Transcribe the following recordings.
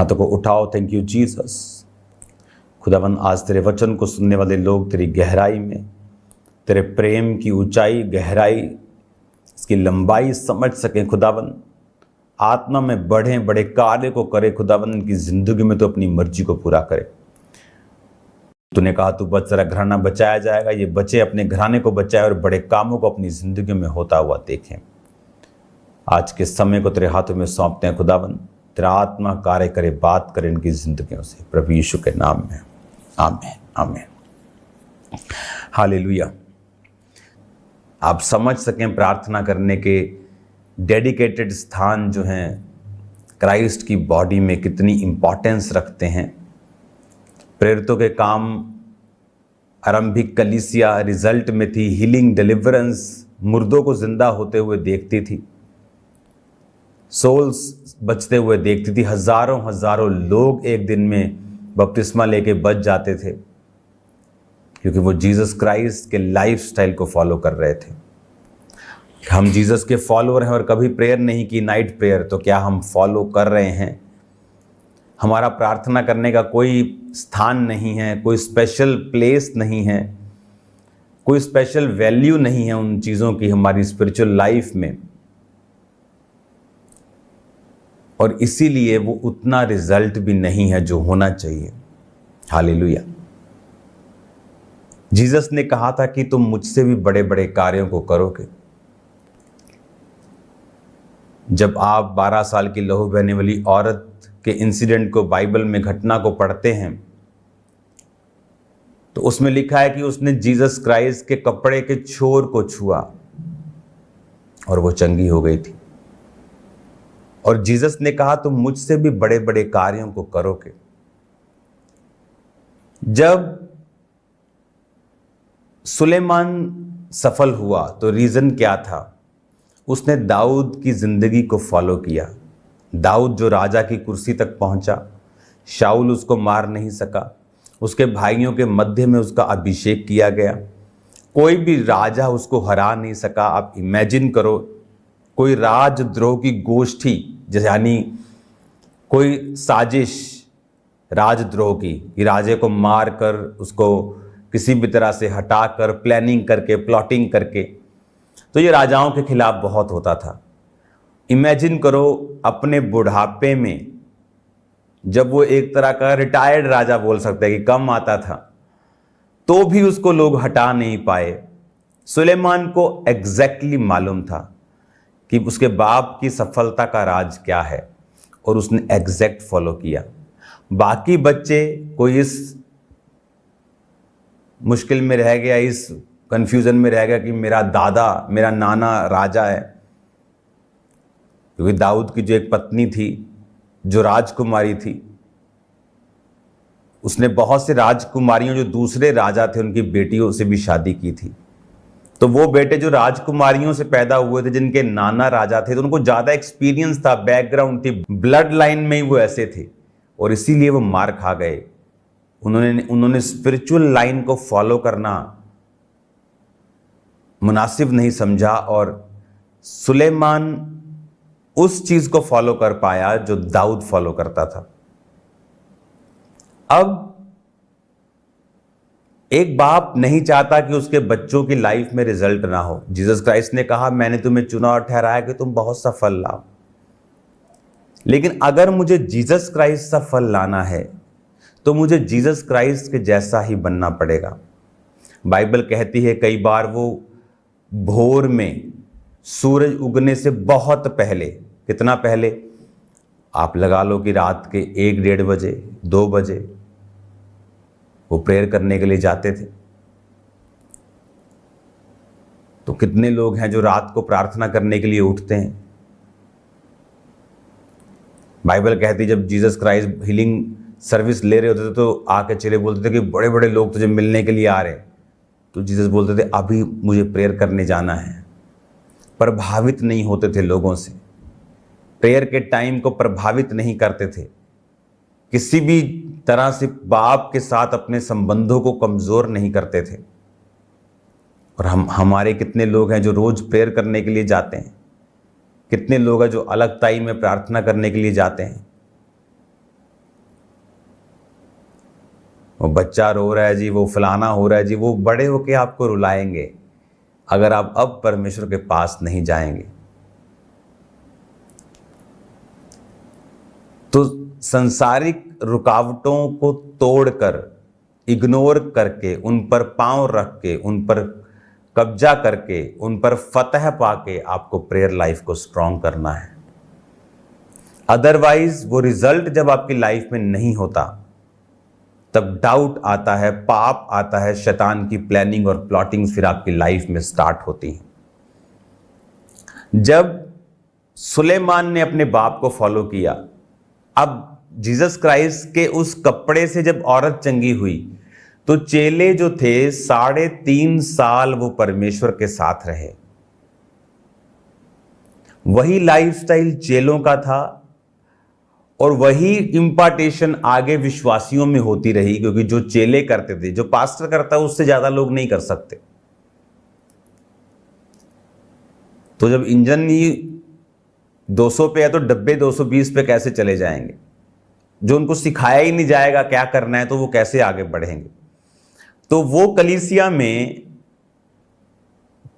हाथों को उठाओ। Thank you Jesus. खुदावन, आज तेरे वचन को सुनने वाले लोग तेरी गहराई में, तेरे प्रेम की ऊंचाई, गहराई, इसकी लंबाई समझ सकें। खुदावन, आत्मा में बढ़ें, बड़े कार्य को करे। खुदावन, इनकी जिंदगी में तो अपनी मर्जी को पूरा करे। तूने कहा तू बच, तेरा घराना बचाया जाएगा। ये बच्चे अपने घराने को बचाए और बड़े कामों को अपनी जिंदगी में होता हुआ देखें। आज के समय को तेरे हाथों में सौंपते हैं। खुदावन, तेरा आत्मा कार्य करे, बात करे इनकी जिंदगियों से, प्रभु यीशु के नाम में, आमीन आमीन। हालेलुया। आप समझ सकें प्रार्थना करने के डेडिकेटेड स्थान जो हैं क्राइस्ट की बॉडी में कितनी इंपॉर्टेंस रखते हैं। प्रेरितों के काम, आरंभिक कलीसिया रिजल्ट में थी, हीलिंग, डिलीवरेंस, मुर्दों को जिंदा होते हुए देखती थी, सोल्स बचते हुए देखती थी। हजारों हजारों लोग एक दिन में बपतिस्मा लेके बच जाते थे, क्योंकि वो जीसस क्राइस्ट के लाइफस्टाइल को फॉलो कर रहे थे। हम जीसस के फॉलोअर हैं और कभी प्रेयर नहीं की, नाइट प्रेयर, तो क्या हम फॉलो कर रहे हैं? हमारा प्रार्थना करने का कोई स्थान नहीं है, कोई स्पेशल प्लेस नहीं है, कोई स्पेशल वैल्यू नहीं है उन चीज़ों की हमारी स्पिरिचुअल लाइफ में, और इसीलिए वो उतना रिजल्ट भी नहीं है जो होना चाहिए। हालेलुया। जीसस ने कहा था कि तुम मुझसे भी बड़े बड़े कार्यों को करोगे। जब आप 12 साल की लहू बहने वाली औरत के इंसिडेंट को, बाइबल में घटना को पढ़ते हैं, तो उसमें लिखा है कि उसने जीसस क्राइस्ट के कपड़े के छोर को छुआ और वो चंगी हो गई थी। और जीसस ने कहा तुम मुझसे भी बड़े बड़े कार्यों को करोगे। जब सुलेमान सफल हुआ तो रीजन क्या था? उसने दाऊद की जिंदगी को फॉलो किया। दाऊद जो राजा की कुर्सी तक पहुंचा, शाऊल उसको मार नहीं सका, उसके भाइयों के मध्य में उसका अभिषेक किया गया, कोई भी राजा उसको हरा नहीं सका। आप इमेजिन करो, कोई राजद्रोह की गोष्ठी, जैसे यानी कोई साजिश राजद्रोह की, कि राजे को मार कर उसको किसी भी तरह से हटाकर, प्लानिंग करके, प्लॉटिंग करके, तो ये राजाओं के खिलाफ बहुत होता था। इमेजिन करो अपने बुढ़ापे में, जब वो एक तरह का रिटायर्ड राजा बोल सकते हैं कि कम आता था, तो भी उसको लोग हटा नहीं पाए। सुलेमान को एग्जैक्टली मालूम था कि उसके बाप की सफलता का राज क्या है, और उसने एग्जैक्ट फॉलो किया। बाकी बच्चे, कोई इस मुश्किल में रह गया, इस कंफ्यूजन में रह गया कि मेरा दादा, मेरा नाना राजा है, क्योंकि दाऊद की जो एक पत्नी थी जो राजकुमारी थी, उसने बहुत से राजकुमारियों जो दूसरे राजा थे उनकी बेटियों से भी शादी की थी। तो वो बेटे जो राजकुमारियों से पैदा हुए थे, जिनके नाना राजा थे, तो उनको ज़्यादा एक्सपीरियंस था, बैकग्राउंड थी, ब्लड लाइन में ही वो ऐसे थे, और इसीलिए वो मार खा गए। उन्होंने स्पिरिचुअल लाइन को फॉलो करना मुनासिब नहीं समझा, और सुलेमान उस चीज़ को फॉलो कर पाया जो दाऊद फॉलो करता था। अब एक बाप नहीं चाहता कि उसके बच्चों की लाइफ में रिजल्ट ना हो। जीसस क्राइस्ट ने कहा मैंने तुम्हें चुना और ठहराया कि तुम बहुत सा फल लाओ। लेकिन अगर मुझे जीसस क्राइस्ट सा फल लाना है तो मुझे जीसस क्राइस्ट के जैसा ही बनना पड़ेगा। बाइबल कहती है कई बार वो भोर में सूरज उगने से बहुत पहले, कितना पहले, आप लगा लो कि रात के 1-1:30 बजे, 2 बजे वो प्रेयर करने के लिए जाते थे। तो कितने लोग हैं जो रात को प्रार्थना करने के लिए उठते हैं। बाइबल कहती है जब जीसस क्राइस्ट हीलिंग सर्विस ले रहे होते थे तो आके चेले बोलते थे कि बड़े बड़े लोग तुझे मिलने के लिए आ रहे हैं, तो जीसस बोलते थे अभी मुझे प्रेयर करने जाना है। प्रभावित नहीं होते थे लोगों से, प्रेयर के टाइम को प्रभावित नहीं करते थे, किसी भी तरह से बाप के साथ अपने संबंधों को कमजोर नहीं करते थे। और हमारे कितने लोग हैं जो रोज प्रेयर करने के लिए जाते हैं, कितने लोग हैं जो अलग टाइम में प्रार्थना करने के लिए जाते हैं, वो बच्चा रो रहा है जी, वो फलाना हो रहा है जी, वो बड़े होके आपको रुलाएंगे अगर आप अब परमेश्वर के पास नहीं जाएंगे। तो संसारिक रुकावटों को तोड़कर, इग्नोर करके, उन पर पांव रख के, उन पर कब्जा करके, उन पर फतह पाके आपको प्रेयर लाइफ को स्ट्रांग करना है। अदरवाइज वो रिजल्ट जब आपकी लाइफ में नहीं होता तब डाउट आता है, पाप आता है, शैतान की प्लानिंग और प्लॉटिंग फिर आपकी लाइफ में स्टार्ट होती हैं। जब सुलेमान ने अपने बाप को फॉलो किया, अब जीसस क्राइस्ट के उस कपड़े से जब औरत चंगी हुई तो चेले जो थे 3.5 साल वो परमेश्वर के साथ रहे। वही लाइफस्टाइल चेलों का था और वही इंपार्टेशन आगे विश्वासियों में होती रही, क्योंकि जो चेले करते थे, जो पास्टर करता है उससे ज्यादा लोग नहीं कर सकते। तो जब इंजन ही 200 पे है तो डब्बे 220 पे कैसे चले जाएंगे? जो उनको सिखाया ही नहीं जाएगा क्या करना है तो वो कैसे आगे बढ़ेंगे? तो वो कलीसिया में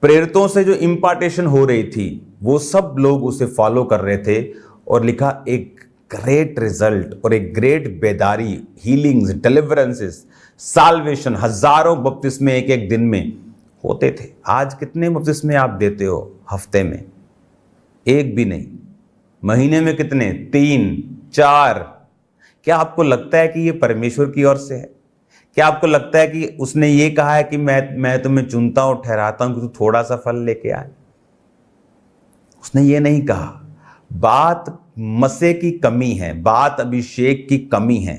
प्रेरितों से जो इंपार्टेशन हो रही थी वो सब लोग उसे फॉलो कर रहे थे, और लिखा एक ग्रेट रिजल्ट और एक ग्रेट बेदारी, हीलिंग्स, डिलीवरेंसेस, साल्वेशन, हजारों बपतिस्मे एक एक दिन में होते थे। आज कितने बपतिस्मे आप देते हो हफ्ते में? एक भी नहीं। महीने में कितने? 3, 4। क्या आपको लगता है कि ये परमेश्वर की ओर से है? क्या आपको लगता है कि उसने ये कहा है कि मैं तुम्हें चुनता हूं, ठहराता हूं कि तू थोड़ा सा फल लेके आए? उसने ये नहीं कहा। बात मसे की कमी है, बात अभिषेक की कमी है।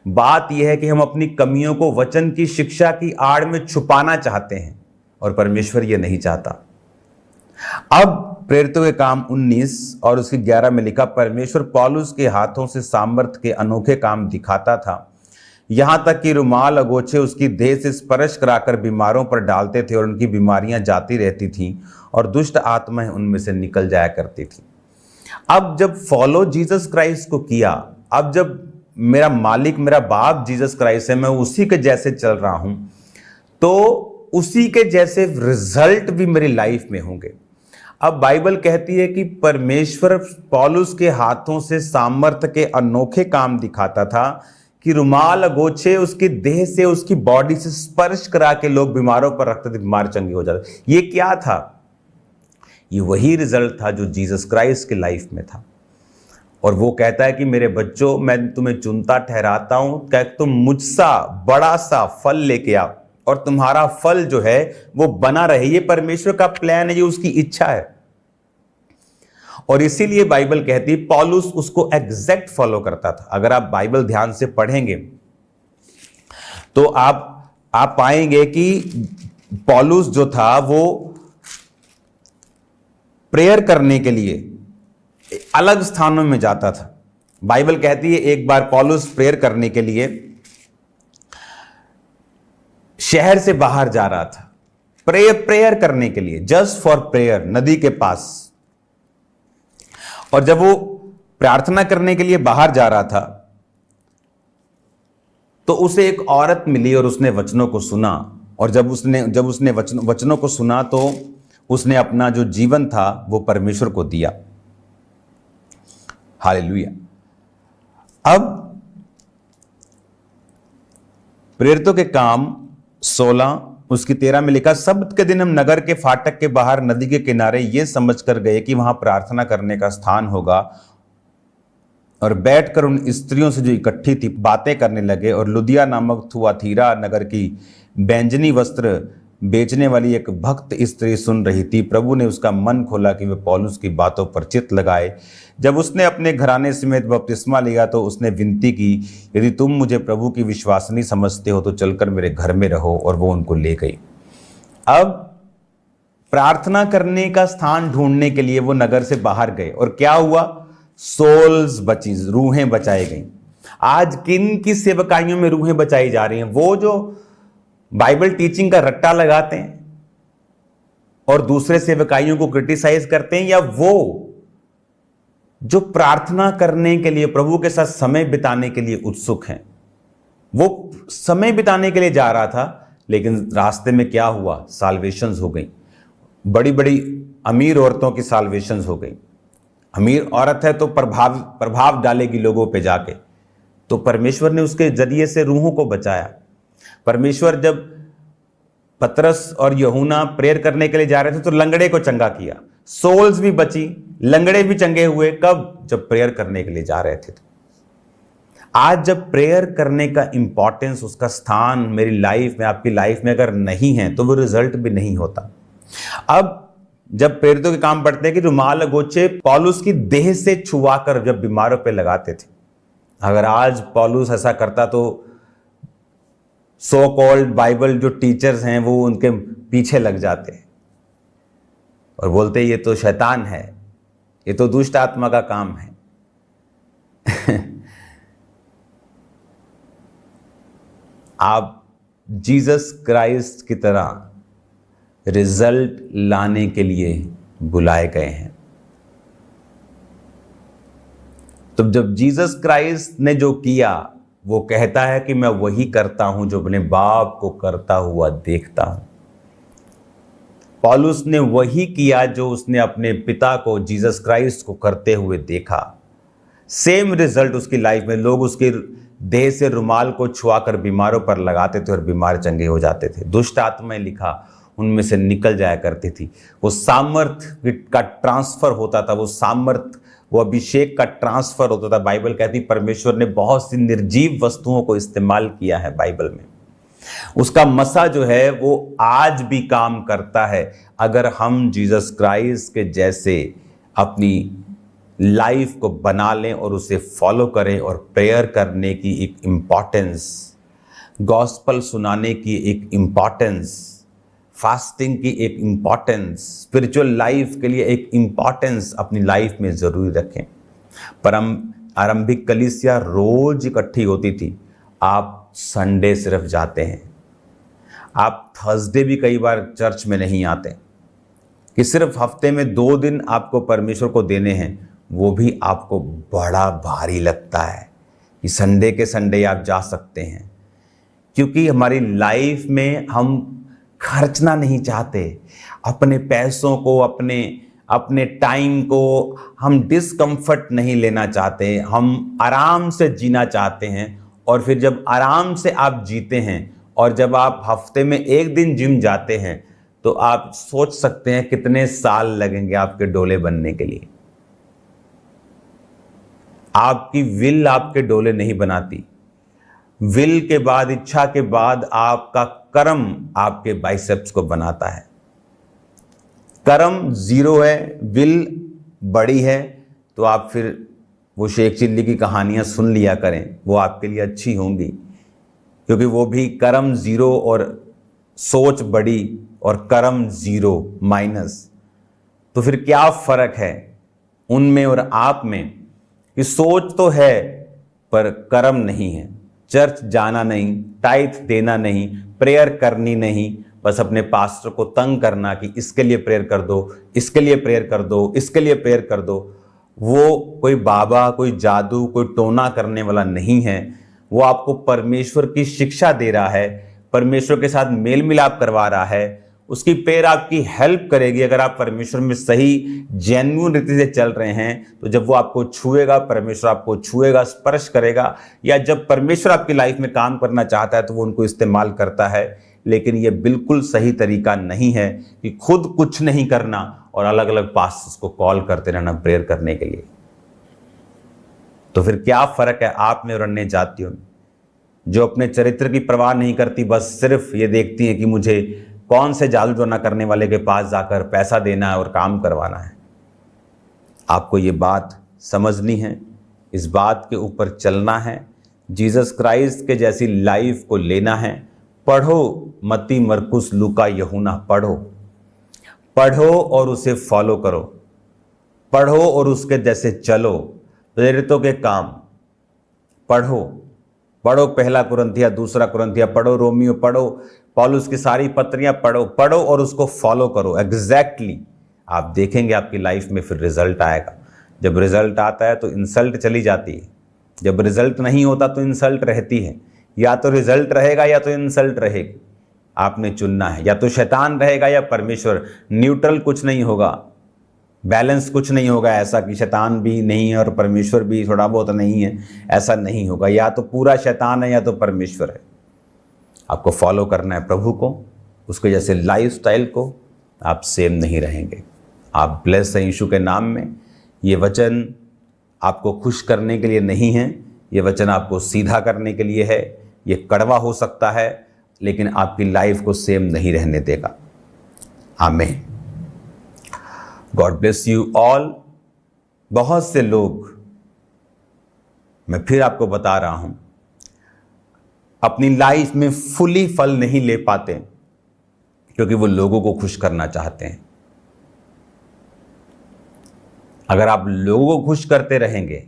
बात यह है कि हम अपनी कमियों को वचन की शिक्षा की आड़ में छुपाना चाहते हैं, और परमेश्वर ये नहीं चाहता। अब प्रेरितों के काम 19 और उसके 11 में लिखा, परमेश्वर पौलुस के हाथों से सामर्थ के अनोखे काम दिखाता था, यहां तक कि रुमाल अगोछे उसकी देह से स्पर्श कराकर बीमारों पर डालते थे और उनकी बीमारियां जाती रहती थीं और दुष्ट आत्माएं उनमें से निकल जाया करती थी। अब जब फॉलो जीसस क्राइस्ट को किया, अब जब मेरा मालिक, मेरा बाप जीसस क्राइस्ट है, मैं उसी के जैसे चल रहा हूं, तो उसी के जैसे रिजल्ट भी मेरी लाइफ में होंगे। अब बाइबल कहती है कि परमेश्वर पौलुस के हाथों से सामर्थ्य के अनोखे काम दिखाता था कि रुमाल अगोछे उसकी देह से, उसकी बॉडी से स्पर्श करा के लोग बीमारों पर रखते थे, बीमार चंगे हो जाते। ये क्या था? ये वही रिजल्ट था जो जीसस क्राइस्ट की लाइफ में था। और वो कहता है कि मेरे बच्चों, मैं तुम्हें चुनता ठहराता हूं, क्या तुम मुझसा बड़ा सा फल लेके आओ और तुम्हारा फल जो है वो बना रहे। ये परमेश्वर का प्लान है, ये उसकी इच्छा है। और इसीलिए बाइबल कहती है पौलुस उसको एग्जैक्ट फॉलो करता था। अगर आप बाइबल ध्यान से पढ़ेंगे तो आप पाएंगे कि पौलुस जो था वो प्रेयर करने के लिए अलग स्थानों में जाता था। बाइबल कहती है एक बार पौलुस प्रेयर करने के लिए शहर से बाहर जा रहा था, प्रेयर करने के लिए, जस्ट फॉर प्रेयर, नदी के पास। और जब वो प्रार्थना करने के लिए बाहर जा रहा था तो उसे एक औरत मिली और उसने वचनों को सुना। और जब उसने वचनों को सुना तो उसने अपना जो जीवन था वो परमेश्वर को दिया। हालेलुया। अब प्रेरितों के काम 16 उसकी 13 में लिखा, सब्त के दिन हम नगर के फाटक के बाहर नदी के किनारे ये समझकर गए कि वहां प्रार्थना करने का स्थान होगा, और बैठकर उन स्त्रियों से जो इकट्ठी थी बातें करने लगे। और लुदिया नामक थुआतीरा नगर की बैंजनी वस्त्र बेचने वाली एक भक्त स्त्री सुन रही थी। प्रभु ने उसका मन खोला कि वह पौलुस की बातों पर चित्त लगाए। जब उसने अपने घराने समेत बपतिस्मा लिया तो उसने विनती की, यदि तुम मुझे प्रभु की विश्वासनी समझते हो तो चलकर मेरे घर में रहो, और वो उनको ले गई। अब प्रार्थना करने का स्थान ढूंढने के लिए वो नगर से बाहर गए, और क्या हुआ? सोल्स बची, रूहें बचाई गई। आज किन की सेवकाइयों में रूहें बचाई जा रही हैं? वो जो बाइबल टीचिंग का रट्टा लगाते हैं और दूसरे सेवकाइयों को क्रिटिसाइज करते हैं, या वो जो प्रार्थना करने के लिए, प्रभु के साथ समय बिताने के लिए उत्सुक हैं, वो समय बिताने के लिए जा रहा था, लेकिन रास्ते में क्या हुआ, साल्वेशंस हो गई। बड़ी बड़ी अमीर औरतों की साल्वेशंस हो गई। अमीर औरत है तो प्रभाव डालेगी लोगों पे जाके, तो परमेश्वर ने उसके जरिए से रूहों को बचाया। परमेश्वर जब पतरस और यूहन्ना प्रेयर करने के लिए जा रहे थे तो लंगड़े को चंगा किया, सोल्स भी बची, लंगड़े भी चंगे हुए। कब? जब प्रेयर करने के लिए जा रहे थे। तो आज जब प्रेयर करने का इंपॉर्टेंस, उसका स्थान मेरी लाइफ में, आपकी लाइफ में अगर नहीं है तो वो रिजल्ट भी नहीं होता। अब जब प्रेरितों के काम पढ़ते हैं कि रुमाल गोचे पौलुस की देह से छुआकर जब बीमारों पे लगाते थे। अगर आज पौलुस ऐसा करता तो सो कॉल्ड बाइबल जो टीचर्स हैं वो उनके पीछे लग जाते और बोलते ये तो शैतान है, ये तो दुष्ट आत्मा का काम है। आप जीसस क्राइस्ट की तरह रिजल्ट लाने के लिए बुलाए गए हैं। तो जब जीसस क्राइस्ट ने जो किया, वो कहता है कि मैं वही करता हूं जो अपने बाप को करता हुआ देखता हूं। पौलुस ने वही किया जो उसने अपने पिता को, जीसस क्राइस्ट को करते हुए देखा। सेम रिजल्ट उसकी लाइफ में। लोग उसके देह से रुमाल को छुआकर बीमारों पर लगाते थे और बीमार चंगे हो जाते थे। दुष्ट आत्माएं, लिखा, उनमें से निकल जाया करती थी। वो सामर्थ का ट्रांसफर होता था, वो सामर्थ, वो अभिषेक का ट्रांसफर होता था। बाइबल कहती परमेश्वर ने बहुत सी निर्जीव वस्तुओं को इस्तेमाल किया है बाइबल में। उसका मसा जो है वो आज भी काम करता है अगर हम जीसस क्राइस्ट के जैसे अपनी लाइफ को बना लें और उसे फॉलो करें। और प्रेयर करने की एक इम्पॉर्टेंस, गॉस्पल सुनाने की एक इम्पॉर्टेंस, फास्टिंग की एक इम्पॉर्टेंस, स्पिरिचुअल लाइफ के लिए एक इम्पॉर्टेंस अपनी लाइफ में ज़रूरी रखें। आरंभिक कलीसिया रोज इकट्ठी होती थी। आप संडे सिर्फ जाते हैं, आप थर्सडे भी कई बार चर्च में नहीं आते, कि सिर्फ हफ्ते में 2 दिन आपको परमेश्वर को देने हैं, वो भी आपको बड़ा भारी लगता है कि संडे के संडे आप जा सकते हैं। क्योंकि हमारी लाइफ में हम खर्चना नहीं चाहते अपने पैसों को, अपने टाइम को, हम डिस्कम्फर्ट नहीं लेना चाहते, हम आराम से जीना चाहते हैं। और फिर जब आराम से आप जीते हैं और जब आप हफ्ते में 1 दिन जिम जाते हैं तो आप सोच सकते हैं कितने साल लगेंगे आपके डोले बनने के लिए। आपकी विल आपके डोले नहीं बनाती। विल के बाद, इच्छा के बाद आपका कर्म आपके बाइसेप्स को बनाता है। कर्म 0 है, विल बड़ी है, तो आप फिर वो शेख चिल्ली की कहानियां सुन लिया करें, वो आपके लिए अच्छी होंगी। क्योंकि वो भी कर्म 0 और सोच बड़ी और कर्म 0 माइनस। तो फिर क्या फर्क है उनमें और आप में कि सोच तो है पर कर्म नहीं है। चर्च जाना नहीं, टाइथ देना नहीं, प्रेयर करनी नहीं, बस अपने पास्टर को तंग करना कि इसके लिए प्रेयर कर दो, इसके लिए प्रेयर कर दो, इसके लिए प्रेयर कर दो। वो कोई बाबा, कोई जादू, कोई टोना करने वाला नहीं है। वो आपको परमेश्वर की शिक्षा दे रहा है, परमेश्वर के साथ मेल मिलाप करवा रहा है। उसकी प्रेयर आपकी हेल्प करेगी अगर आप परमेश्वर में सही जेन्युइन रीति से चल रहे हैं। तो जब वो आपको छुएगा, परमेश्वर आपको छुएगा, स्पर्श करेगा, या जब परमेश्वर आपकी लाइफ में काम करना चाहता है तो वो उनको इस्तेमाल करता है। लेकिन ये बिल्कुल सही तरीका नहीं है कि खुद कुछ नहीं करना और अलग अलग पास्टर्स को कॉल करते रहना प्रेयर करने के लिए। तो फिर क्या फर्क है आप में और अन्य जातियों में, जो अपने चरित्र की परवाह नहीं करती, बस सिर्फ ये देखती है कि मुझे कौन से जादू टोना करने वाले के पास जाकर पैसा देना है और काम करवाना है। आपको ये बात समझनी है, इस बात के ऊपर चलना है, जीसस क्राइस्ट के जैसी लाइफ को लेना है। पढ़ो मत्ती, मरकुस, लूका, यूहन्ना, पढ़ो और उसे फॉलो करो, पढ़ो और उसके जैसे चलो। प्रेरितों के काम पढ़ो, पहला कुरिन्थिया, दूसरा कुरिन्थिया पढ़ो, रोमियो पढ़ो, पौलुस की सारी पत्रियां पढ़ो और उसको फॉलो करो एग्जैक्टली। आप देखेंगे आपकी लाइफ में फिर रिजल्ट आएगा। जब रिजल्ट आता है तो इंसल्ट चली जाती है, जब रिजल्ट नहीं होता तो इंसल्ट रहती है। या तो रिजल्ट रहेगा या तो इंसल्ट रहेगी, आपने चुनना है। या तो शैतान रहेगा या परमेश्वर, न्यूट्रल कुछ नहीं होगा, बैलेंस कुछ नहीं होगा ऐसा कि शैतान भी नहीं है और परमेश्वर भी थोड़ा बहुत नहीं है, ऐसा नहीं होगा। या तो पूरा शैतान है या तो परमेश्वर है। आपको फॉलो करना है प्रभु को, उसके जैसे लाइफस्टाइल को, आप सेम नहीं रहेंगे। आप ब्लेस हैं यीशु के नाम में। ये वचन आपको खुश करने के लिए नहीं है, ये वचन आपको सीधा करने के लिए है। ये कड़वा हो सकता है लेकिन आपकी लाइफ को सेम नहीं रहने देगा। आमीन। God bless you all. बहुत से लोग, मैं फिर आपको बता रहा हूं, अपनी लाइफ में फुली फल नहीं ले पाते क्योंकि वो लोगों को खुश करना चाहते हैं। अगर आप लोगों को खुश करते रहेंगे,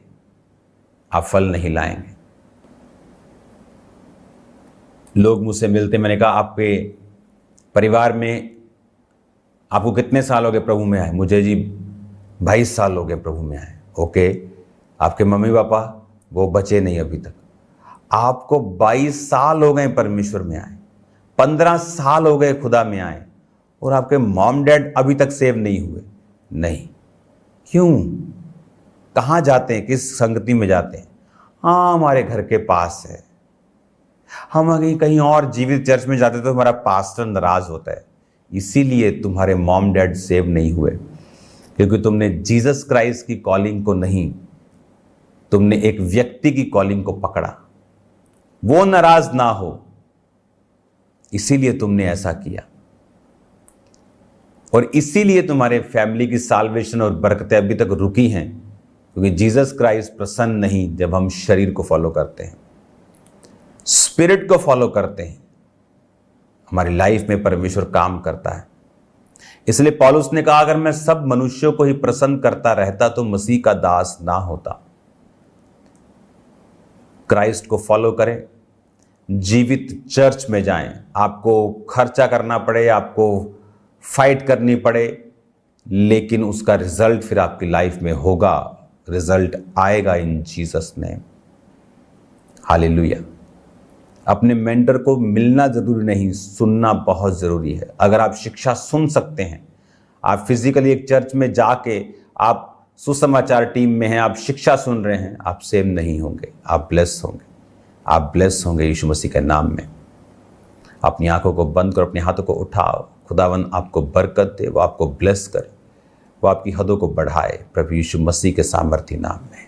आप फल नहीं लाएंगे। लोग मुझसे मिलते, मैंने कहा आपके परिवार में आपको कितने साल हो गए प्रभु में आए? मुझे जी 22 साल हो गए प्रभु में आए। ओके, आपके मम्मी पापा वो बचे नहीं अभी तक। आपको 22 साल हो गए परमेश्वर में आए, 15 साल हो गए खुदा में आए, और आपके मॉम डैड अभी तक सेव नहीं हुए। नहीं, क्यों? कहाँ जाते हैं? किस संगति में जाते हैं? हाँ, हमारे घर के पास है। हम अगर कहीं और जीवित चर्च में जाते तो हमारा पास्टर नाराज होता है। इसीलिए तुम्हारे मॉम डैड सेव नहीं हुए, क्योंकि तुमने जीसस क्राइस्ट की कॉलिंग को नहीं, तुमने एक व्यक्ति की कॉलिंग को पकड़ा। वो नाराज ना हो, इसीलिए तुमने ऐसा किया। और इसीलिए तुम्हारे फैमिली की साल्वेशन और बरकतें अभी तक रुकी हैं, क्योंकि जीसस क्राइस्ट प्रसन्न नहीं जब हम शरीर को फॉलो करते हैं, स्पिरिट को फॉलो करते हैं। हमारी लाइफ में परमेश्वर काम करता है। इसलिए पौलुस ने कहा, अगर मैं सब मनुष्यों को ही प्रसन्न करता रहता तो मसीह का दास ना होता। क्राइस्ट को फॉलो करें, जीवित चर्च में जाएं। आपको खर्चा करना पड़े, आपको फाइट करनी पड़े, लेकिन उसका रिजल्ट फिर आपकी लाइफ में होगा। रिजल्ट आएगा इन जीसस नेम। हालेलुया। अपने मेंटर को मिलना जरूरी नहीं, सुनना बहुत जरूरी है। अगर आप शिक्षा सुन सकते हैं, आप फिजिकली एक चर्च में जाके आप सुसमाचार टीम में हैं, आप शिक्षा सुन रहे हैं, आप सेम नहीं होंगे। आप ब्लेस होंगे, आप ब्लेस होंगे यीशु मसीह के नाम में। अपनी आंखों को बंद करो, अपने हाथों को उठाओ। खुदावन आपको बरकत दे, वो आपको ब्लेस करे, वो आपकी हदों को बढ़ाए, प्रभु यीशु मसीह के सामर्थी नाम में।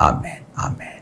आमीन, आमीन।